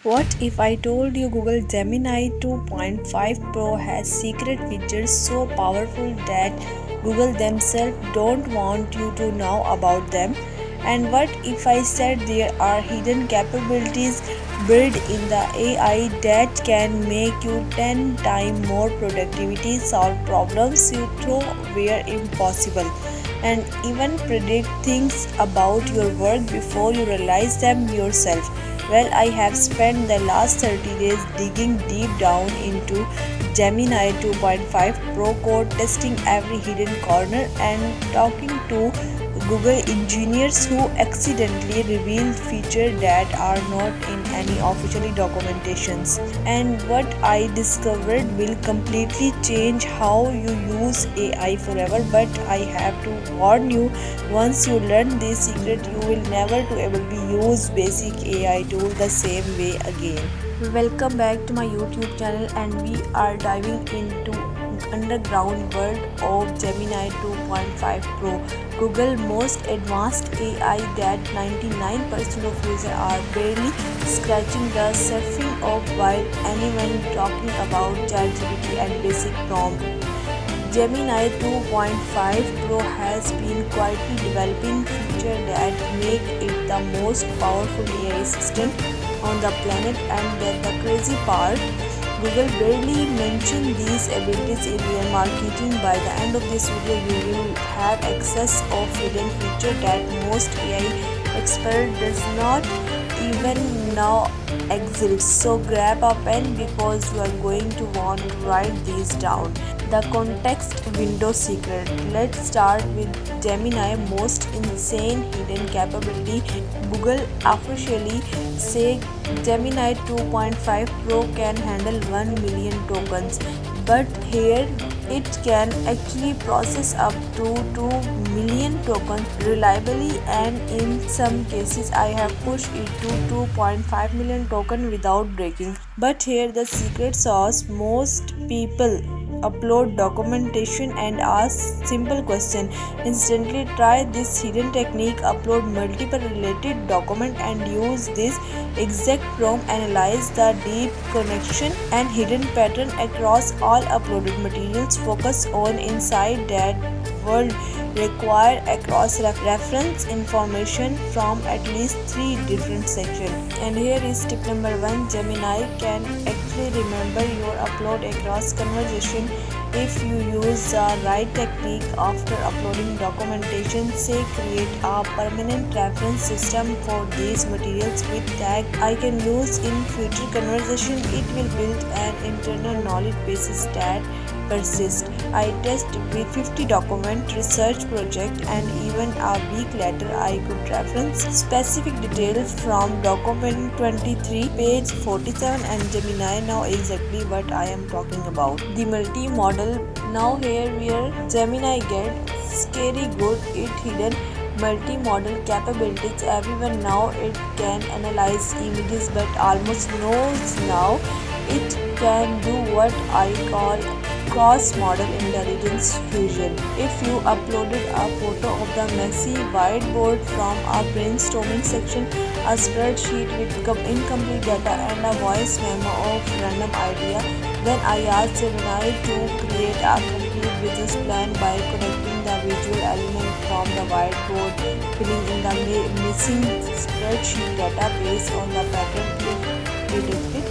What if I told you Google Gemini 2.5 Pro has secret features so powerful that Google themselves don't want you to know about them? And what if I said there are hidden capabilities built in the AI that can make you 10 times more productivity, solve problems you thought were impossible, and even predict things about your work before you realize them yourself? Well, I have spent the last 30 days digging deep down into Gemini 2.5 Pro code, testing every hidden corner, and talking to Google engineers who accidentally revealed features that are not in any officially documentations. And what I discovered will completely change how you use AI forever. But I have to warn you, once you learn this secret, you will never to able to use basic AI tool the same way again. Welcome back to my YouTube channel, and we are diving into underground world of Gemini 2.5 Pro, Google most advanced AI that 99% of users are barely scratching the surface of, while anyone talking about ChatGPT and basic prompt. Gemini 2.5 Pro has been quietly developing features that make it the most powerful AI assistant on the planet, and that the crazy part, Google barely mentioned these abilities in their marketing. By the end of this video, you will have access of hidden feature that most AI expert does not even know exists. So grab a pen because you are going to want to write these down. The context window secret. Let's start with Gemini most insane hidden capability. Google officially say Gemini 2.5 Pro can handle 1 million tokens, but here it can actually process up to 2 million tokens reliably, and in some cases I have pushed it to 2.5 million token without breaking. But here the secret sauce, most people upload documentation and ask simple question instantly. Try this hidden technique, upload multiple related document and use this exact prompt, analyze the deep connection and hidden pattern across all uploaded materials, focus on inside that world require across reference information from at least 3 different sections. And here is tip number 1. Gemini can actually remember your upload across conversation if you use the right technique. After uploading documentation, say create a permanent reference system for these materials with tag I can use in future conversation. It will build an internal knowledge basis that persist. I test with 50 document research project, and even a week later I could reference specific details from document 23 page 47, and Gemini know exactly what I am talking about. The multi-model. Now here where Gemini get scary good, it hidden multi-modal capabilities. Everyone now it can analyze images, but almost knows now it can do what I call cross-model intelligence fusion. If you uploaded a photo of the messy whiteboard from a brainstorming section, a spreadsheet with incomplete data, and a voice memo of random idea, then I asked Gemini to create a complete business plan by connecting the visual element from the whiteboard, filling in the missing spreadsheet data based on the pattern predicted,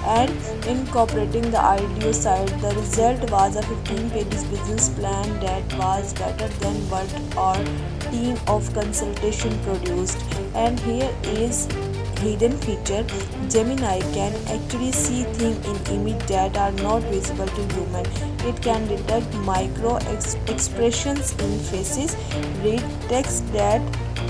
and incorporating the ideal side. The result was a 15 pages business plan that was better than what our team of consultation produced. And here is hidden feature. Gemini can actually see things in image that are not visible to human. It can detect micro expressions in faces, read text that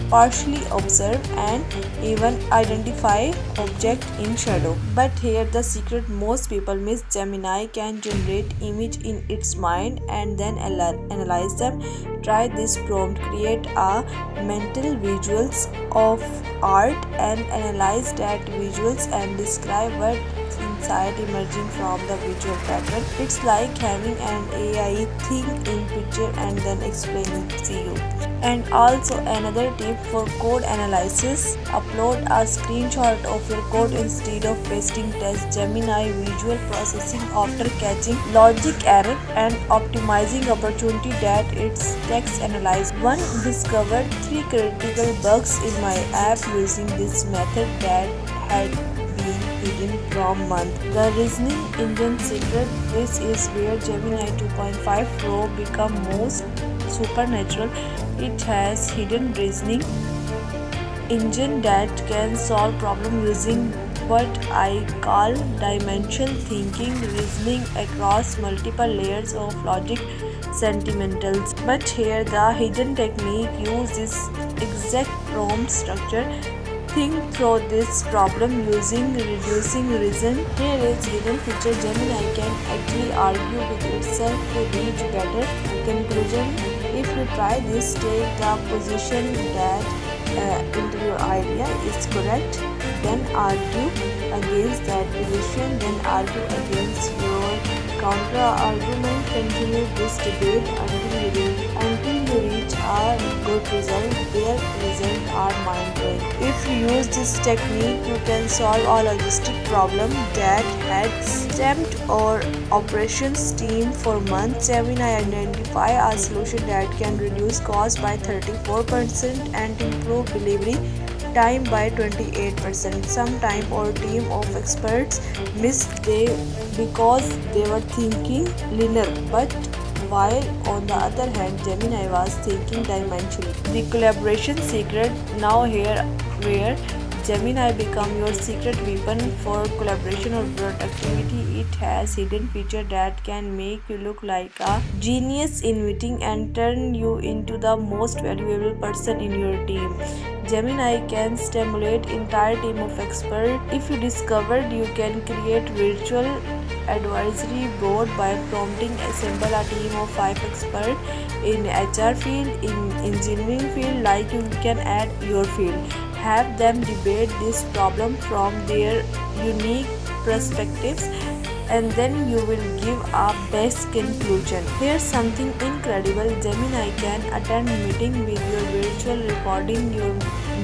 partially observe, and even identify object in shadow. But here the secret most people miss. Gemini can generate image in its mind and then analyze them. Try this prompt, create a mental visuals of art and analyze that visuals and describe what insight emerging from the visual pattern. It's like having an AI think in picture and then explain it to you. And also another tip for code analysis, upload a screenshot of your code instead of pasting test Gemini visual processing after catching logic error and optimizing opportunity that its text analyze. One discovered 3 critical bugs in my app using this method that had been hidden from months. The reasoning engine secret, this is where Gemini 2.5 Pro become most supernatural. It has hidden reasoning engine that can solve problem using what I call dimensional thinking, reasoning across multiple layers of logic sentimentals. But here the hidden technique uses exact prompt structure. Think through this problem using reducing reason. Here is hidden feature, Gemini can actually argue with itself to reach better conclusion. If you try this, take the position that into your idea is correct, then argue against that position, then argue against your counter argument. Continue this debate until you reach a good result. Their results are mind-blowing. If you use this technique, you can solve a logistic problem that had stemmed or operations team for months. Gemini identify a solution that can reduce cost by 34% and improve delivery time by 28%. Sometime our team of experts missed they because they were thinking linear, but while on the other hand Gemini was thinking dimensionally. The collaboration secret, now here where Gemini become your secret weapon for collaboration or productivity. It has hidden feature that can make you look like a genius in meeting and turn you into the most valuable person in your team. Gemini can stimulate entire team of experts. If you discovered you can create virtual advisory board by prompting assemble a team of 5 experts in HR field, in engineering field, like you can add your field. Have them debate this problem from their unique perspectives and then you will give a best conclusion. Here's something incredible, Gemini can attend meeting with your virtual recording your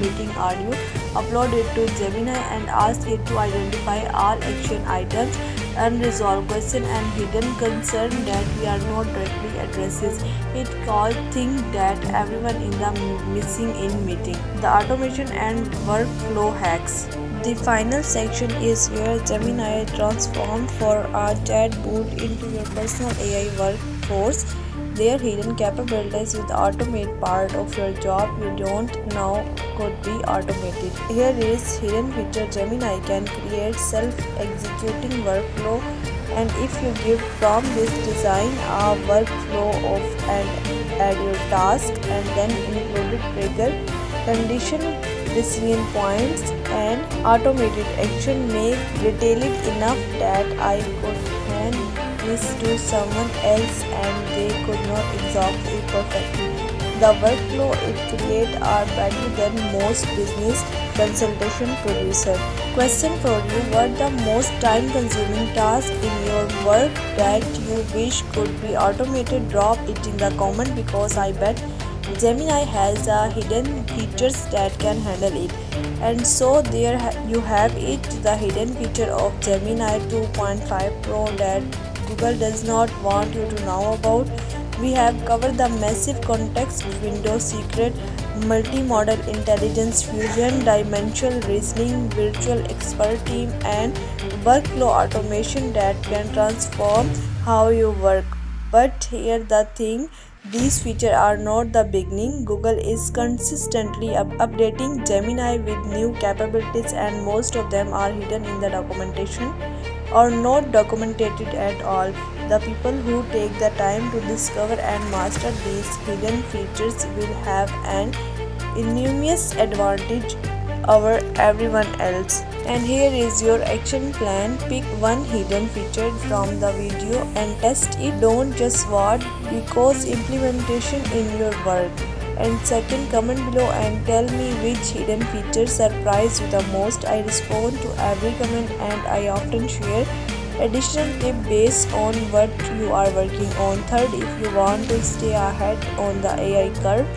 meeting audio, upload it to Gemini and ask it to identify all action items, unresolved question and hidden concern that we are not directly addresses. It called things that everyone in the missing in meeting. The automation and workflow hacks. The final section is where Gemini transformed for a chatbot into your personal AI workforce. Their hidden capabilities will automate part of your job you don't know could be automated. Here is hidden feature, Gemini can create self-executing workflow, and if you give prompt this design a workflow of and add your task and then include trigger, condition, decision points and automated action make detailed enough that I could hand this to someone else and they could not exhaust it perfectly. The workflow it creates are better than most business consultation producer. Question for you, what the most time consuming task in your work that you wish could be automated? Drop it in the comment because I bet Gemini has hidden features that can handle it. And so there you have it, the hidden feature of Gemini 2.5 Pro that Google does not want you to know about. We have covered the massive context window secret, multimodal intelligence fusion, dimensional reasoning, virtual expert team and workflow automation that can transform how you work. But here the thing, these features are not the beginning. Google is consistently updating Gemini with new capabilities and most of them are hidden in the documentation or not documented at all. The people who take the time to discover and master these hidden features will have an enormous advantage over everyone else. And here is your action plan. Pick one hidden feature from the video and test it. Don't just watch, because implementation in your work. And second, comment below and tell me which hidden feature surprised you the most. I respond to every comment and I often share additional tip based on what you are working on. Third, if you want to stay ahead on the AI curve,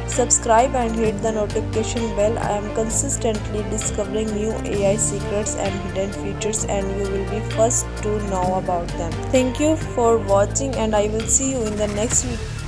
subscribe and hit the notification bell. I am consistently discovering new AI secrets and hidden features and you will be first to know about them. Thank you for watching and I will see you in the next video.